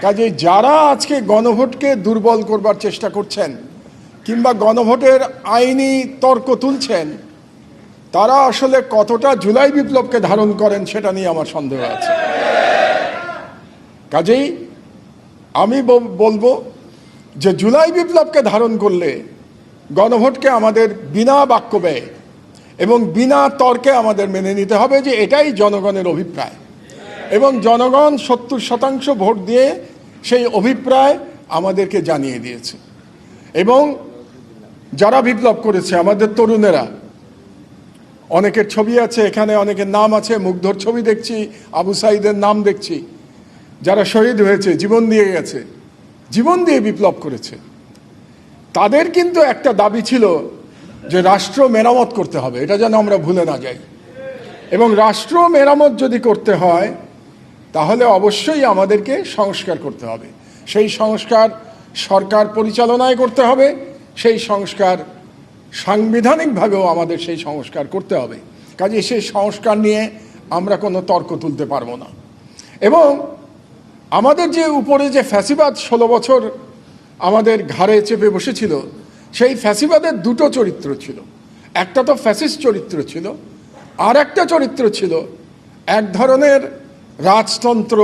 কাজে যারা আজকে গণভোটকে দুর্বল করবার চেষ্টা করছেন কিংবা গণভোটের আইনি তর্ক তুলছেন, তারা আসলে কতটা জুলাই বিপ্লবকে ধারণ করেন সেটা নিয়ে আমার সন্দেহ আছে। কাজেই আমি বলবো যে জুলাই বিপ্লবকে ধারণ করলে গণভোটকে আমাদের বিনা বাক্য ব্যয় এবং বিনা তর্কে আমাদের মেনে নিতে হবে যে এটাই জনগণের অভিপ্রায়, এবং জনগণ 70% ভোট দিয়ে সেই অভিপ্রায় আমাদেরকে জানিয়ে দিয়েছে। এবং যারা বিপ্লব করেছে আমাদের তরুণেরা, অনেকের ছবি আছে এখানে, অনেকের নাম আছে, মুগ্ধর ছবি দেখছি, আবু সাইদের নাম দেখছি, যারা শহীদ হয়েছে, জীবন দিয়ে গেছে, জীবন দিয়ে বিপ্লব করেছে, তাদের কিন্তু একটা দাবি ছিল যে রাষ্ট্র মেরামত করতে হবে, এটা যেন আমরা ভুলে না যাই। এবং রাষ্ট্র মেরামত যদি করতে হয় তাহলে অবশ্যই আমাদেরকে সংস্কার করতে হবে। সেই সংস্কার সরকার পরিচালনায় করতে হবে, সেই সংস্কার সাংবিধানিকভাবেও আমাদের সেই সংস্কার করতে হবে। কাজে সেই সংস্কার নিয়ে আমরা কোনো তর্ক তুলতে পারবো না। এবং আমাদের যে উপরে যে ফ্যাসিবাদ 16 বছর আমাদের ঘাড়ে চেপে বসেছিল, সেই ফ্যাসিবাদের দুটো চরিত্র ছিল। একটা তো ফ্যাসিস্ট চরিত্র ছিল, আর একটা চরিত্র ছিল এক ধরনের রাজতন্ত্র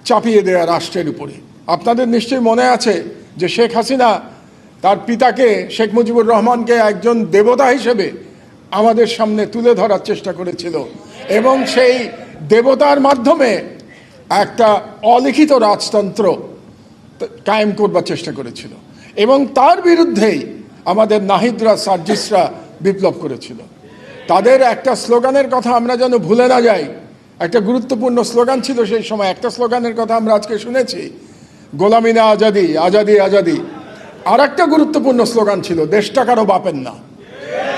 চাপিয়ে দেয়া রাষ্ট্রের উপরে। আপনাদের নিশ্চয়ই মনে আছে যে শেখ হাসিনা তার পিতাকে, শেখ মুজিবুর রহমানকে একজন দেবতা হিসেবে আমাদের সামনে তুলে ধরার চেষ্টা করেছিল, এবং সেই দেবতার মাধ্যমে একটা অলিখিত রাজতন্ত্র কায়েম করবার চেষ্টা করেছিল। এবং তার বিরুদ্ধেই আমাদের নাহিদরা, সার্জিসরা বিপ্লব করেছিল। তাদের একটা স্লোগানের কথা আমরা যেন ভুলে না যাই। একটা গুরুত্বপূর্ণ স্লোগান ছিল সেই সময়, একটা স্লোগানের কথা আমরা আজকে শুনেছি, গোলামি না আজাদি, আজাদি আজাদি। আর একটা গুরুত্বপূর্ণ স্লোগান ছিল, দেশটা কারো বাপের না।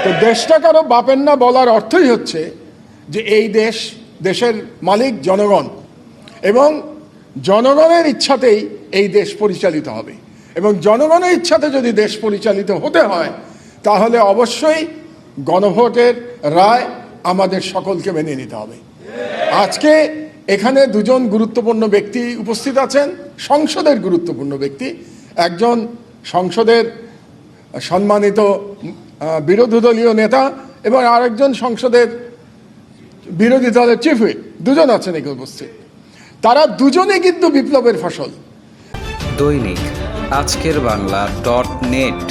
তো দেশটা কারো বাপের না বলার অর্থই হচ্ছে যে এই দেশের মালিক জনগণ, এবং জনগণের ইচ্ছাতেই এই দেশ পরিচালিত হবে। এবং জনগণের ইচ্ছাতে যদি দেশ পরিচালিত হতে হয় তাহলে অবশ্যই গণভোটের রায় আমাদের সকলকে মেনে নিতে হবে। আজকে এখানে দুজন গুরুত্বপূর্ণ ব্যক্তি উপস্থিত আছেন, সংসদের গুরুত্বপূর্ণ ব্যক্তি, একজন সংসদের সম্মানিত বিরোধী দলীয় নেতা এবং আরেকজন সংসদের বিরোধী দলের চিফ হুইপ, দুজন আছেন এখানে উপস্থিত। তারা দুজনে কিন্তু বিপ্লবের ফসল। দৈনিক আজকের বাংলা .net